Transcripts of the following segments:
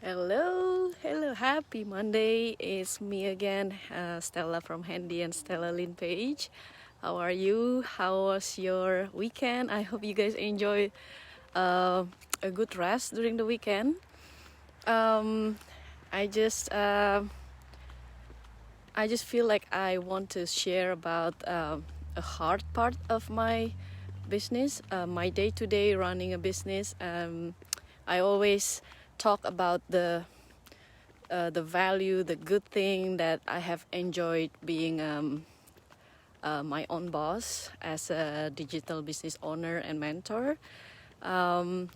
Hello, happy Monday. It's me again, Stella from Handy and Stella Lynn Page. How are you? How was your weekend? I hope you guys enjoy uh, a good rest during the weekend. Um, I just uh, I just feel like I want to share about a hard part of my business, my day-to-day running a business. I always talk about the value, the good thing that I have enjoyed being my own boss as a digital business owner and mentor. Um,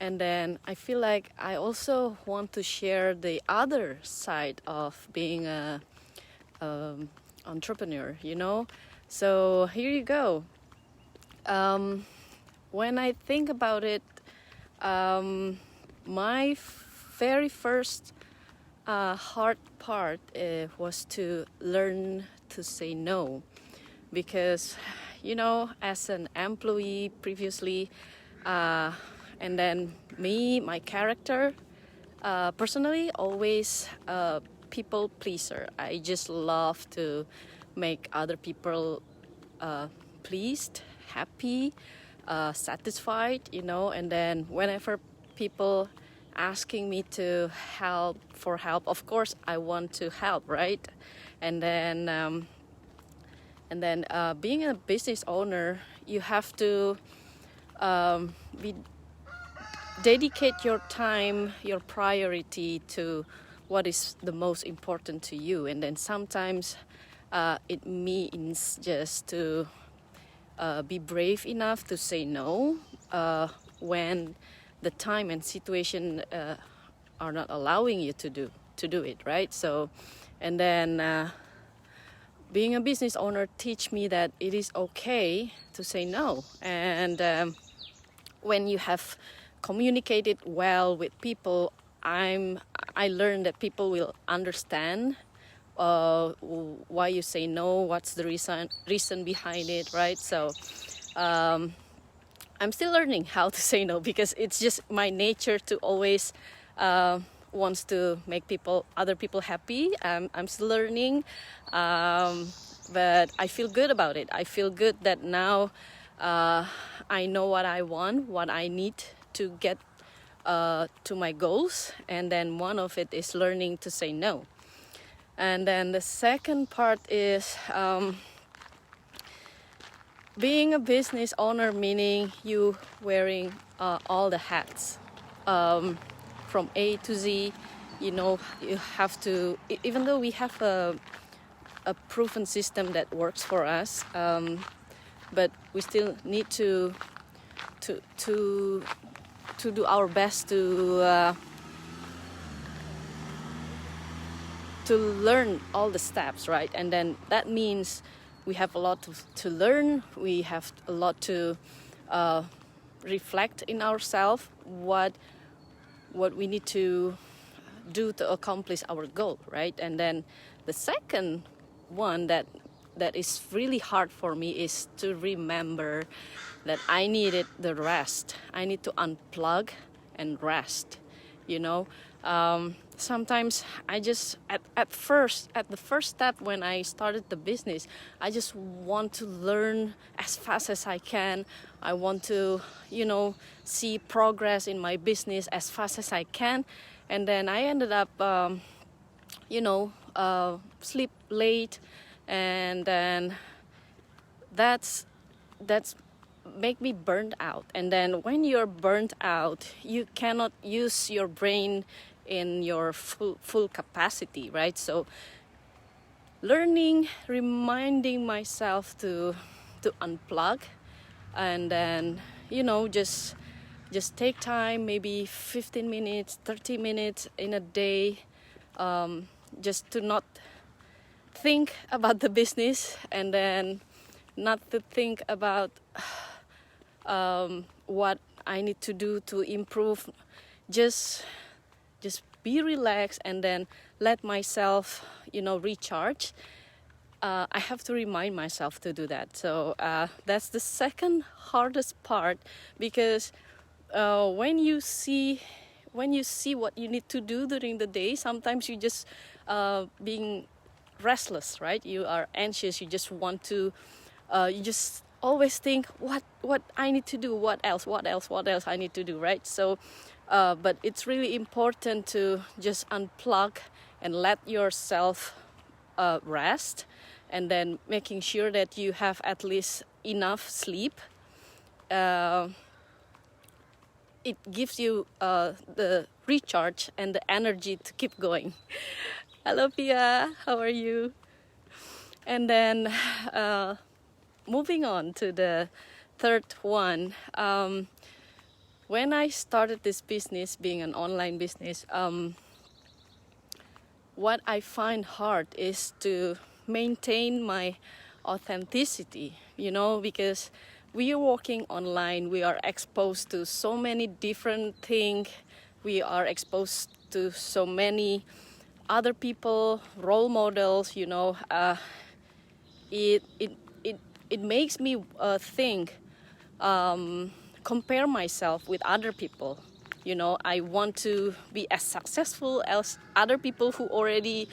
and then I feel like I also want to share the other side of being a entrepreneur, So here you go. When I think about it, my very first hard part was to learn to say no, because as an employee previously, and then my character, personally, always a people pleaser. I just love to make other people pleased, happy, satisfied, and then whenever people asking me to help, of course I want to help, right? And then being a business owner, you have to be dedicate your time, your priority to what is the most important to you. And then sometimes it means just to be brave enough to say no when the time and situation are not allowing you to do it, right? So, and then being a business owner teach me that it is okay to say no. And when you have communicated well with people, I learned that people will understand why you say no, what's the reason behind it, right? So I'm still learning how to say no, because it's just my nature to always wants to make other people happy. I'm still learning, but I feel good about it. I feel good that now I know what I want, what I need to get to my goals, and then one of it is learning to say no. And then the second part is being a business owner, meaning you wearing all the hats from A to Z. You have to, even though we have a proven system that works for us, but we still need to do our best to learn all the steps, right? And then that means we have a lot to learn. We have a lot to reflect in ourselves what we need to do to accomplish our goal, right? And then the second one that is really hard for me is to remember that I needed the rest. I need to unplug and rest. Sometimes I just at the first step when I started the business, I just want to learn as fast as I can. I want to see progress in my business as fast as I can, and then I ended up sleep late, and then that's make me burned out. And then when you're burnt out, you cannot use your brain in your full capacity, right? So reminding myself to unplug, and then just take time, maybe 15 minutes, 30 minutes in a day, just to not think about the business, and then not to think about what I need to do to improve. Just be relaxed, and then let myself recharge. I have to remind myself to do that. So that's the second hardest part, because when you see when you see what you need to do during the day, sometimes you just being restless, right? You are anxious. You just want to. You just always think what I need to do. What else I need to do, right? So, but it's really important to just unplug and let yourself rest, and then making sure that you have at least enough sleep. It gives you the recharge and the energy to keep going. Hello, Pia. How are you? And then moving on to the third one. When I started this business, being an online business, what I find hard is to maintain my authenticity, because we are working online, we are exposed to so many different things, we are exposed to so many other people, role models, it makes me think, compare myself with other people. I want to be as successful as other people who already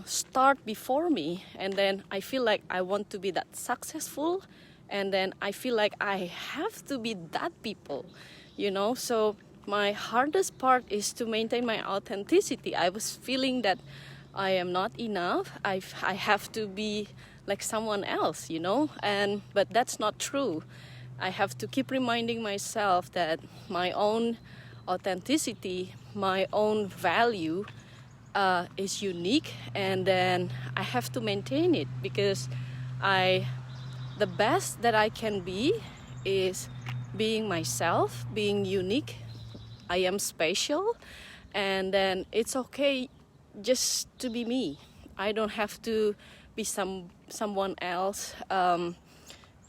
start before me, and then I feel like I want to be that successful, and then I feel like I have to be that people, so my hardest part is to maintain my authenticity. I was feeling that I am not enough. I have to be like someone else, but that's not true. I have to keep reminding myself that my own authenticity, my own value is unique, and then I have to maintain it, because the best that I can be is being myself, being unique. I am special, and then it's okay just to be me. I don't have to be someone else.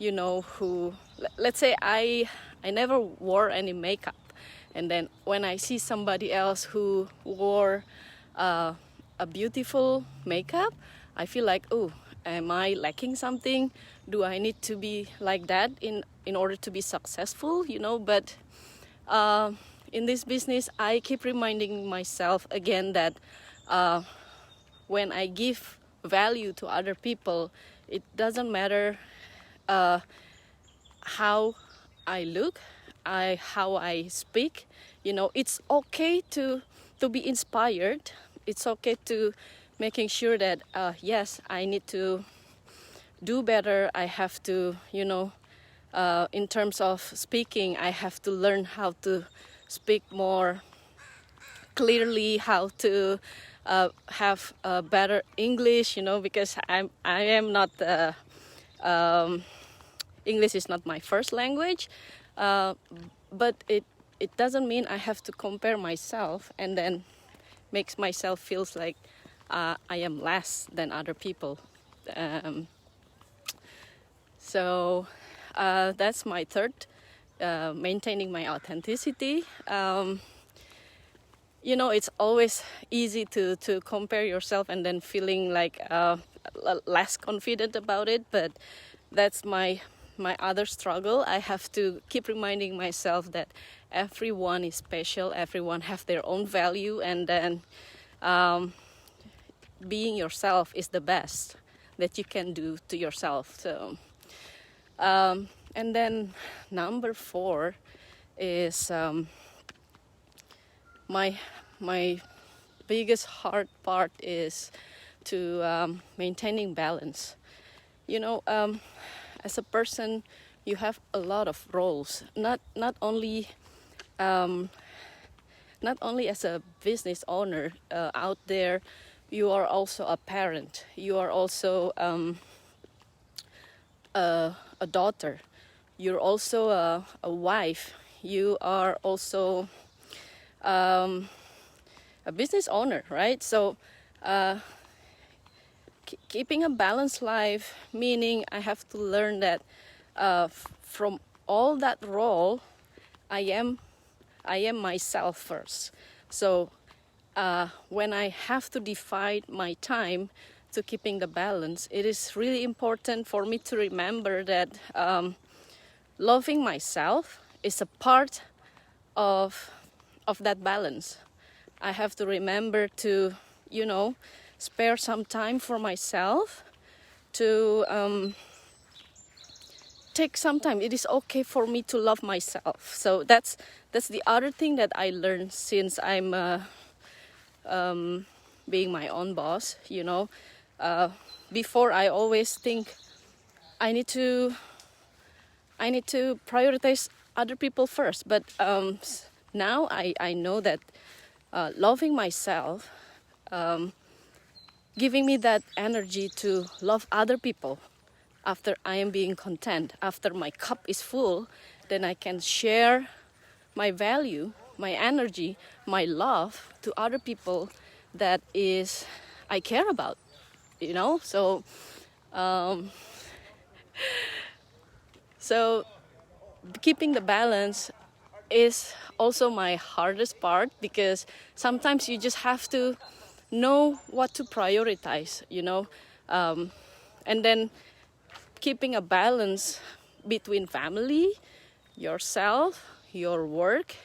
Who, let's say I never wore any makeup, and then when I see somebody else who wore a beautiful makeup, I feel like, oh, am I lacking something? Do I need to be like that in order to be successful? But in this business, I keep reminding myself again that when I give value to other people, it doesn't matter how I look, how I speak. It's okay to be inspired. It's okay to making sure that yes, I need to do better. I have to, in terms of speaking, I have to learn how to speak more clearly, how to have better English, because I am not English is not my first language, but it doesn't mean I have to compare myself and then makes myself feels like I am less than other people. So that's my third, maintaining my authenticity. It's always easy to compare yourself and then feeling like less confident about it, but that's my other struggle. I have to keep reminding myself that everyone is special, everyone have their own value, and then being yourself is the best that you can do to yourself. So, and then number 4 is my biggest hard part is to maintaining balance. As a person, you have a lot of roles. Not only as a business owner out there, you are also a parent. You are also a daughter. You're also a wife. You are also a business owner, right? So keeping a balanced life, meaning I have to learn that from all that role, I am myself first. So when I have to divide my time to keeping the balance, it is really important for me to remember that loving myself is a part of of that balance. I have to remember to, spare some time for myself, to take some time. It is okay for me to love myself. So that's the other thing that I learned since I'm being my own boss. Before I always think I need to prioritize other people first, but now I know that loving myself, giving me that energy to love other people. After I am being content, after my cup is full, then I can share my value, my energy, my love to other people that is I care about, So, so keeping the balance is also my hardest part, because sometimes you just have to know what to prioritize, and then keeping a balance between family, yourself, your work,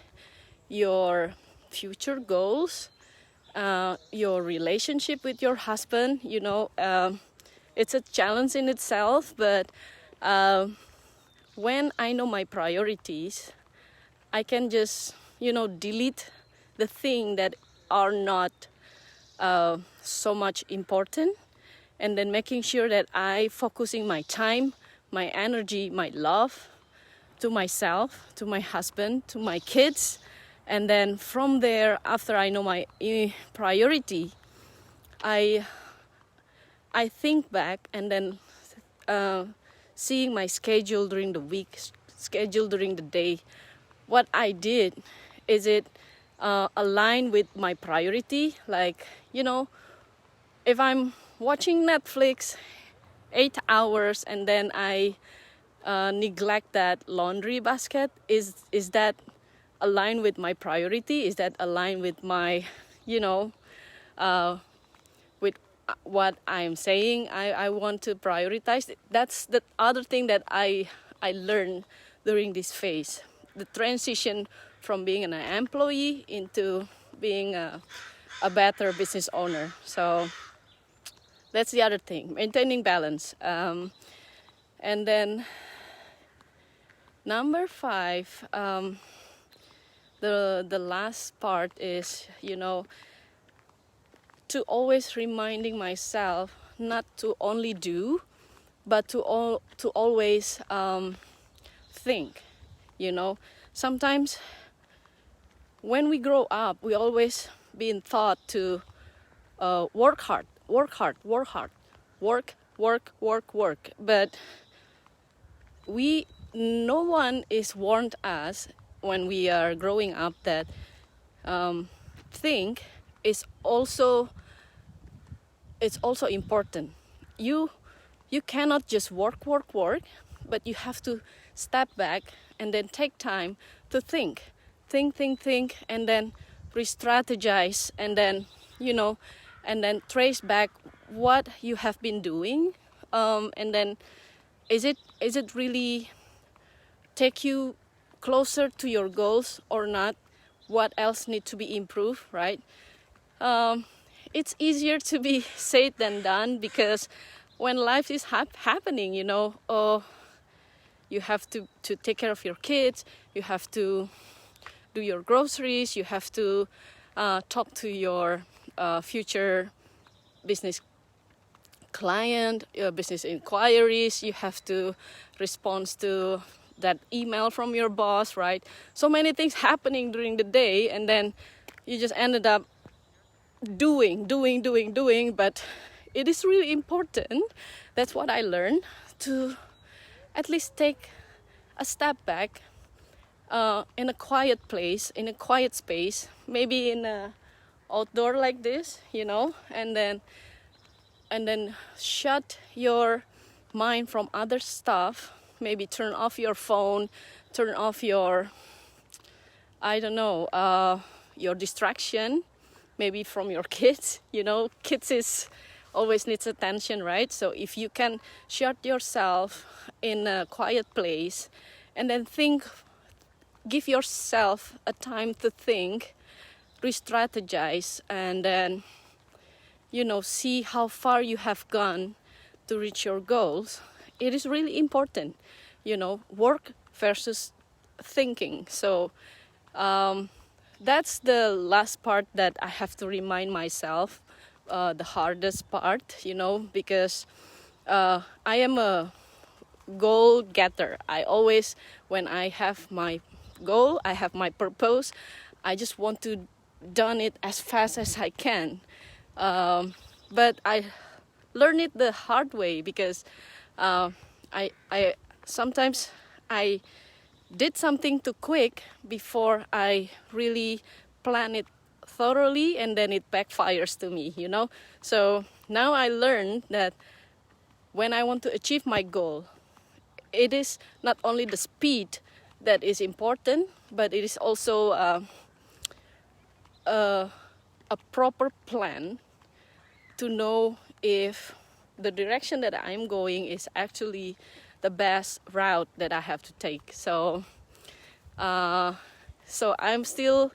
your future goals, your relationship with your husband. It's a challenge in itself, but when I know my priorities, I can just, delete the things that are not so much important, and then making sure that I focusing my time, my energy, my love to myself, to my husband, to my kids. And then from there, after I know my priority, I think back, and then seeing my schedule during the week, schedule during the day, what I did, is it aligned with my priority? Like, if I'm watching Netflix 8 hours and then I neglect that laundry basket, is that aligned with my priority? Is that aligned with my, with what I'm saying I want to prioritize? That's the other thing that I learned during this phase, the transition from being an employee into being a better business owner. So that's the other thing, maintaining balance. And then number 5, the last part is, to always reminding myself not to only do, but to always think. Sometimes when we grow up, we always been taught to work hard. But no one is warned us when we are growing up that think is also important. You cannot just work, but you have to step back and then take time to think, and then re-strategize, and then and then trace back what you have been doing, and then is it really take you closer to your goals or not? What else needs to be improved, right? It's easier to be said than done, because when life is happening, you have to take care of your kids, you have to do your groceries, you have to talk to your future business client, business inquiries, you have to respond to that email from your boss, right? So many things happening during the day, and then you just ended up doing, but it is really important. That's what I learned, to at least take a step back in a quiet place, in a quiet space, maybe in a outdoor like this, and then shut your mind from other stuff. Maybe turn off your phone, turn off your, your distraction, maybe from your kids. Kids is always needs attention, right? So if you can shut yourself in a quiet place and then think give yourself a time to think, re-strategize, and then, see how far you have gone to reach your goals. It is really important, work versus thinking. So that's the last part that I have to remind myself, the hardest part, because I am a goal getter. I always, when I have my goal, I have my purpose, I just want to done it as fast as I can. But I learned it the hard way, because I sometimes I did something too quick before I really plan it thoroughly, and then it backfires to me, So now I learned that when I want to achieve my goal, it is not only the speed that is important, but it is also a proper plan to know if the direction that I'm going is actually the best route that I have to take. So I'm still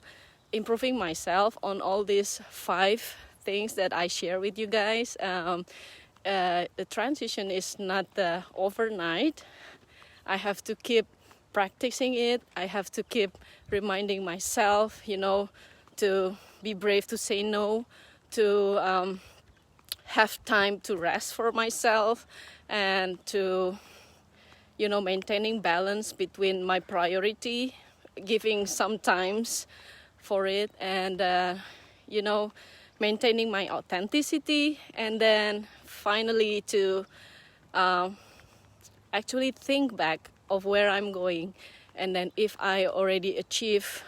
improving myself on all these 5 things that I share with you guys. The transition is not overnight. I have to keep practicing it. I have to keep reminding myself, to be brave to say no, to have time to rest for myself, and to, maintaining balance between my priority, giving some times for it, and, maintaining my authenticity, and then finally to actually think back of where I'm going, and then if I already achieve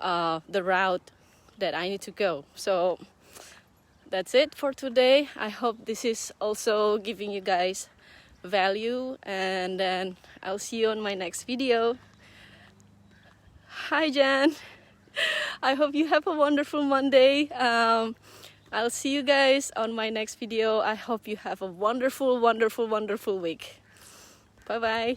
the route that I need to go. So that's it for today. I hope this is also giving you guys value, and then I'll see you on my next video. Hi Jan. I hope you have a wonderful Monday. I'll see you guys on my next video. I hope you have a wonderful, wonderful, wonderful week. Bye bye.